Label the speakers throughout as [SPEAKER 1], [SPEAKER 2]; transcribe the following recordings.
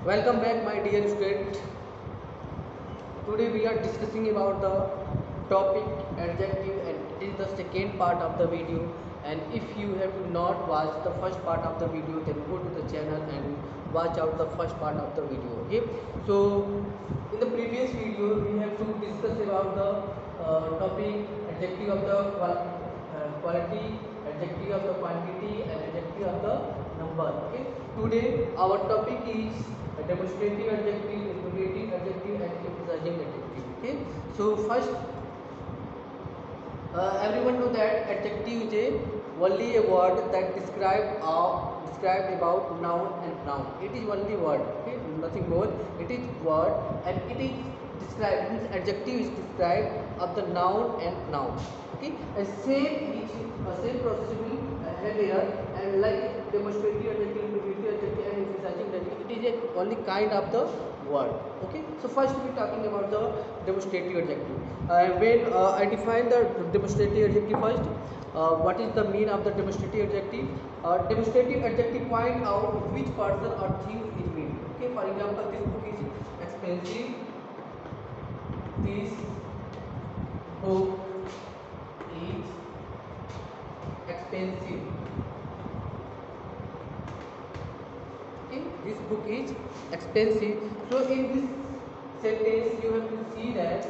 [SPEAKER 1] Welcome back, my dear student. Today we are discussing about the topic adjective, and it is the second part of the video. And if you have not watched the first part of the video, then go to the channel and watch out the first part of the video. Okay. So in the previous video, we have to discuss about the topic adjective of the quality, adjective of the quantity, and adjective of the number. Okay. Today our topic is demonstrative adjective, interrogative adjective, and emphasizing adjective. Okay. So first, everyone know that adjective is only a word that describe about noun and pronoun. It is only word. Okay, nothing more. It is word, and it is described. Means adjective is described of the noun and noun. Okay, and same process will have here, and like demonstrative adjective, interrogative adjective, and emphasizing adjective. It is a only kind of the word. Okay, so first we are talking about the demonstrative adjective. When I define the demonstrative adjective first, what is the meaning of the demonstrative adjective? Demonstrative adjective point out which person or thing is mean. Okay, for example, this book is expensive. This book is expensive. Okay, this book is expensive. So in this sentence, you have to see that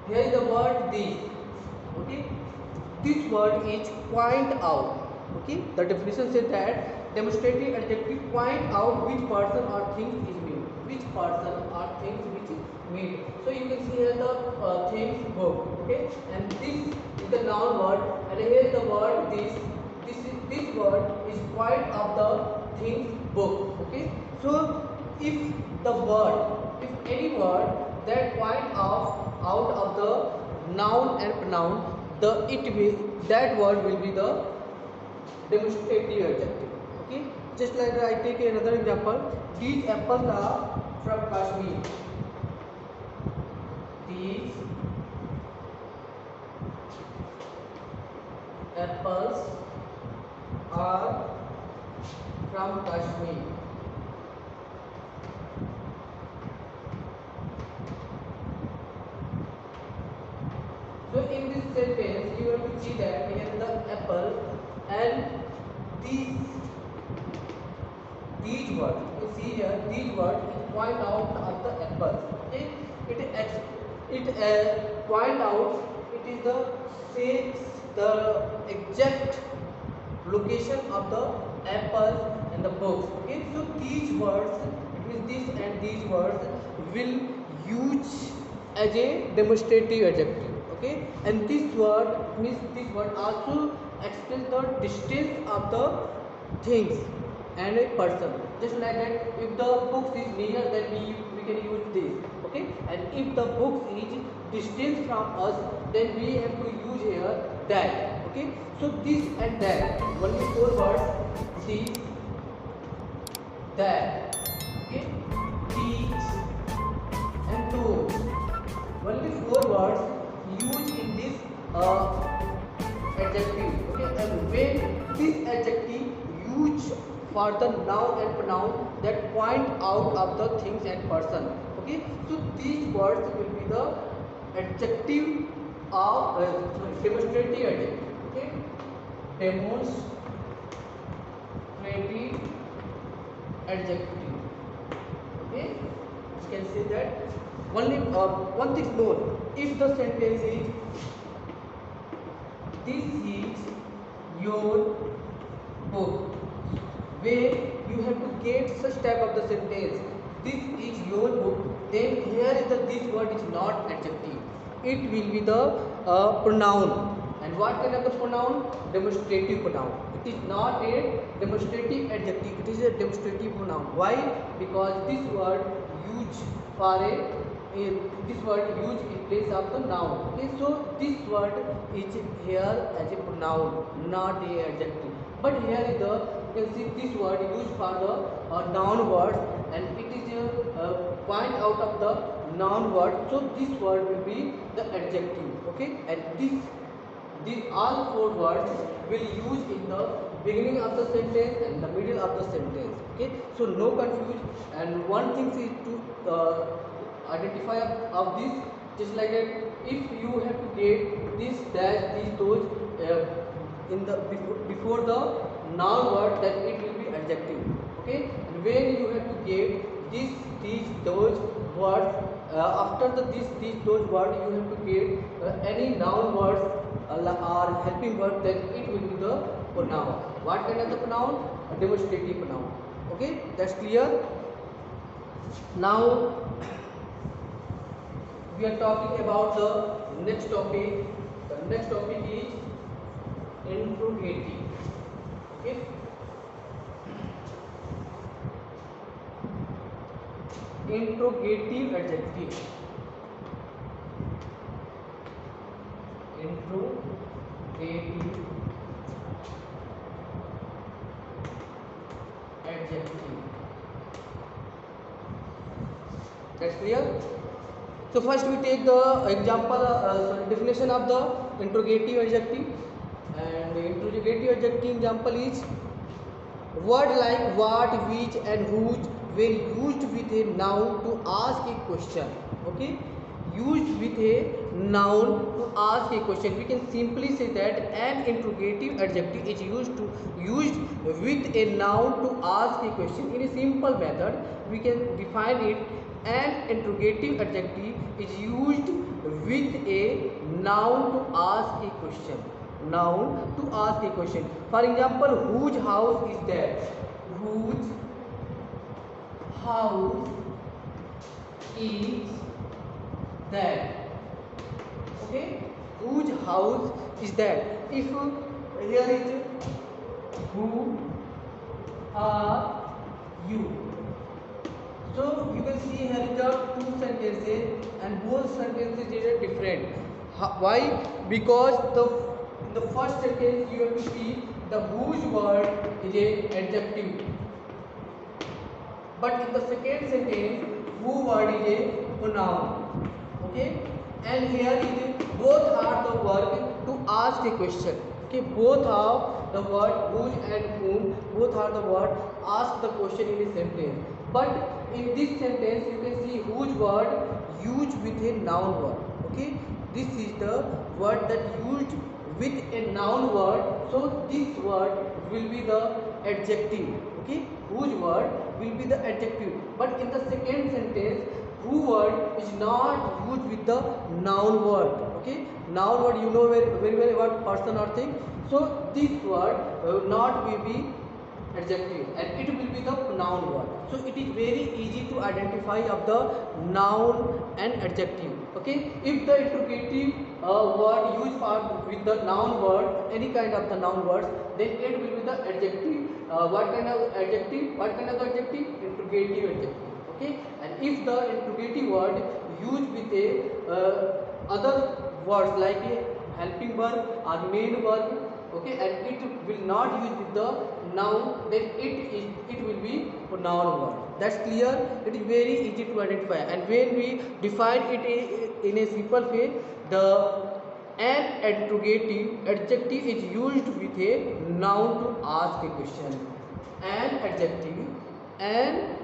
[SPEAKER 1] here is the word this. Okay, this word is point out. Okay, the definition says that demonstrative adjective point out which person or thing is mean. Which person or things which is mean. So you can see here the things book. Okay, and this is the noun word, and here is the word this. This word is point of the things book. Okay, so if any word that point out of the noun and pronoun, that word will be the demonstrative adjective. Okay, just like I take another example. These apples are from Kashmir. These apples are from Kashmir. So in this sentence, you have to see that here the apple and these words. You see here these words point out of the apple. Okay, it point out it is the exact location of the apple and the books. Okay, so these words, it means this and these words will use as a demonstrative adjective. Okay, and this word means this word also explains the distance of the things and a person. Just like that, if the books is near, then we can use this. Okay, and if the books is distance from us, then we have to use here that. Okay, so this and that, only four words. This, that. Okay, these and those. Only four words used in this adjective. Okay, and when this adjective used for the noun and pronoun that point out of the things and person. Okay, so these words will be the adjective of demonstrative adjective. Okay, demonstrative adjective. Okay, you can say that only one thing more. If the sentence is this is your book, where you have to get such type of the sentence, this is your book, then here is the this word is not adjective. It will be the pronoun. And what kind of the pronoun? Demonstrative pronoun. It is not a demonstrative adjective, it is a demonstrative pronoun. Why? Because this word used for this word used in place of the noun. Okay, so this word is here as a pronoun, not a adjective. But here is the, you can see this word used for the noun words, and it is a point out of the noun word. So this word will be the adjective. Okay, and these all four words will use in the beginning of the sentence and the middle of the sentence. Okay, so no confuse. And one thing is to identify of this, just like that. If you have to get this dash, these those in the before the noun word, then it will be adjective. Okay, and when you have to get this these those words after the these those words, you have to get any noun words or helping word, then it will be the pronoun. What kind of the pronoun? A demonstrative pronoun. Okay, that's clear. Now we are talking about the next topic. The next topic is interrogative. Okay, interrogative adjective. Interrogative adjective. That's clear. So first we take the example, definition of the interrogative adjective. And the interrogative adjective example is word like what, which and whose when used with a noun to ask a question. Okay, used with a noun to ask a question. We can simply say that an interrogative adjective is used with a noun to ask a question. In a simple method, we can define it. An interrogative adjective is used with a noun to ask a question. Noun to ask a question. For example, whose house is that? Whose house is that? Okay, whose house is that? If here is who are you, so you can see here is the two sentences and both sentences are different. Why? Because in the first sentence you have to see the whose word is a adjective, but in the second sentence who word is a pronoun. Okay, and here is both are the verb to ask a question. Okay, both are the word whose and whom, both are the word ask the question in a sentence. But in this sentence you can see whose word used with a noun word. Okay, this is the word that used with a noun word, so this word will be the adjective. Okay, whose word will be the adjective, but in the second sentence who word is not used with the noun word. Okay, noun word you know very well about person or thing, so this word not will be adjective and it will be the noun word. So it is very easy to identify of the noun and adjective. Okay, if the interrogative word used for with the noun word, any kind of the noun words, then it will be the adjective. What kind of adjective? What kind of adjective? Interrogative adjective. Okay, and if the interrogative word used with a other words like a helping verb or main verb, okay, and it will not use with the noun, then it will be a noun word. That's clear. It is very easy to identify, and when we define it in a simple way, the an interrogative adjective is used with a noun to ask a question. An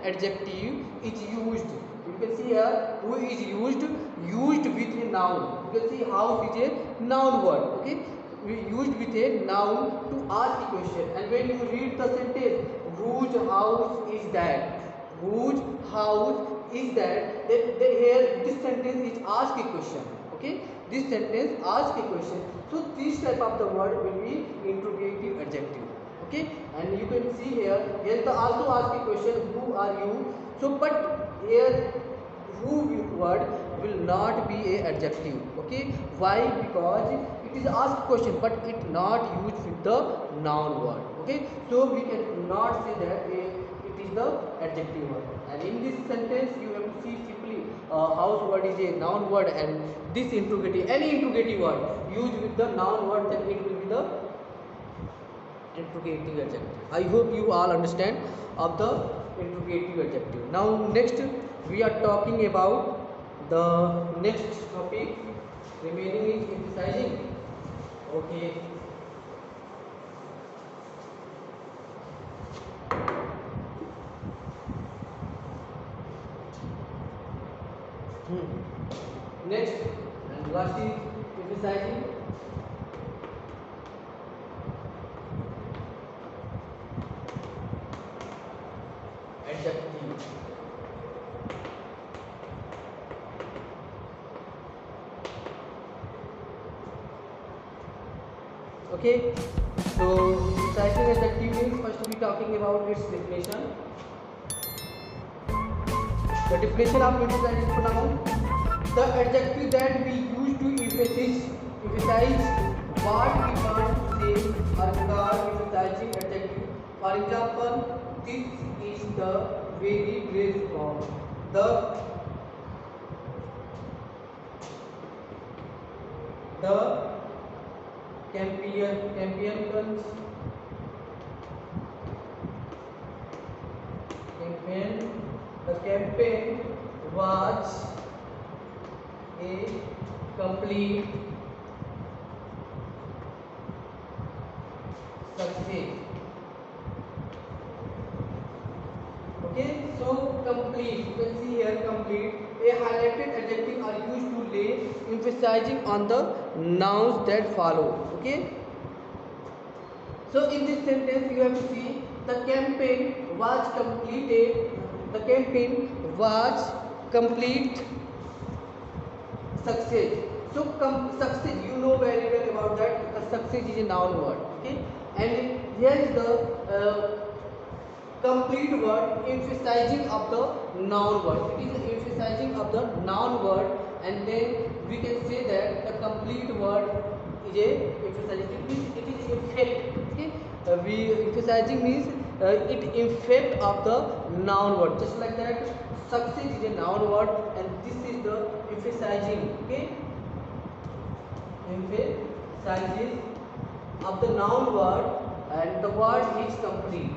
[SPEAKER 1] adjective is used. You can see here who is used with a noun. You can see house is a noun word. Okay, we used with a noun to ask a question. And when you read the sentence, whose house is that? Whose house is that? Then here this sentence is ask a question. Okay, this sentence ask a question. So this type of the word will be interrogative adjective. Okay, and you can see here the also ask a question, who are you? So but here who word will not be a adjective. Okay, why? Because it is asked question but it not used with the noun word. Okay, so we can not say that it is the adjective word. And in this sentence you have to see simply house word is a noun word, and this interrogative, any interrogative word used with the noun word, then it will be the interrogative adjective. I hope you all understand of the interrogative adjective. Now next we are talking about the next topic, remaining is emphasizing. Okay, Next and last is emphasizing adjective. Okay, so emphasizing adjective means first we talking about its definition. The definition of emphasizing pronoun: the adjective that we use to emphasize what we want to say are called emphasizing adjective. For example, this is the very dress of the champions campaign. The campaign was a complete success. Okay, so complete. You can see here complete. A highlighted adjective are used to lay emphasizing on the nouns that follow. Okay. So in this sentence you have to see the campaign was completed. The campaign was complete success. So success, you know very well about that. The success is a noun word. Okay, and here is the complete word emphasizing of the noun word. It is emphasizing of the noun word, and then we can say that the complete word is a emphasizing. It is effect. Okay, we emphasizing means it effect of the noun word. Just like that, success is a noun word, and this is the emphasizing. Okay, emphasizes of the noun word, and the word is complete.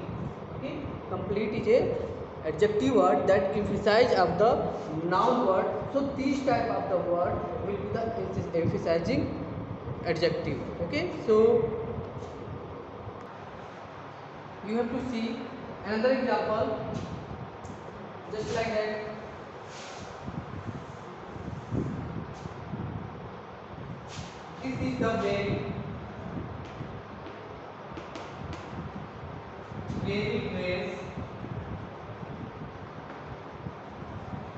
[SPEAKER 1] Okay, complete is a adjective word that emphasize of the noun word. So this type of the word will be the emphasizing adjective. Okay, so you have to see another example just like that. This is the very place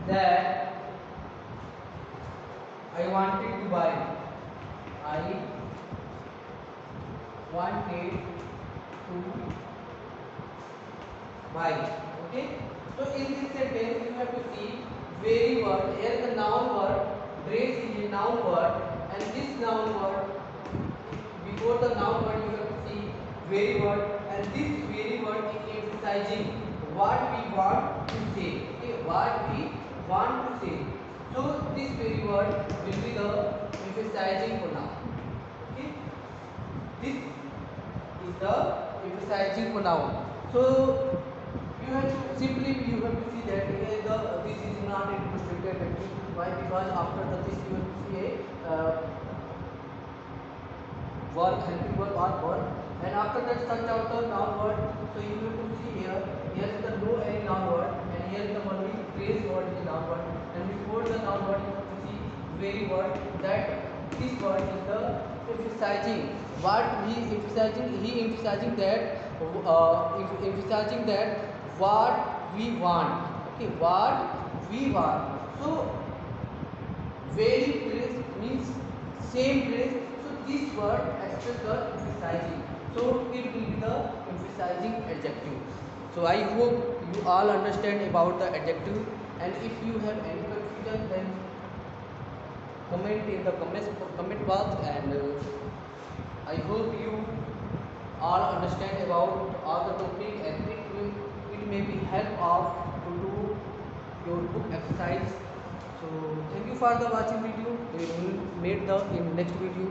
[SPEAKER 1] that I wanted to buy. I wanted to buy. Okay, so in this sentence you have to see very word. Here the noun word. Dress is a noun word, and this noun word, before the noun word you have to see very word, and this very word is emphasizing what we want to say. Okay, what we want to say. So this very word will be the emphasizing pronoun. Okay, this is the emphasizing pronoun. So you have to simply you have to see that here this is not a restricted adjective. Why? Because after the this you have to see a verb, helping verb or verb, and after that search out the noun word. So you have to see here. Here is the no any noun word, and here is the only phrase word is noun word, and before the noun word you have to see very word, that this word is the emphasizing. What he emphasizing? He emphasizing that emphasizing that what we want. Okay, what we want. So very phrase means same phrase. So this word express the emphasizing. So it will be the emphasizing adjective. So I hope you all understand about the adjective, and if you have any confusion then comment in the comment box, and I hope you all understand about all the topic, and it may be help of to do your book exercise. So thank you for the watching video. We will meet the in next video.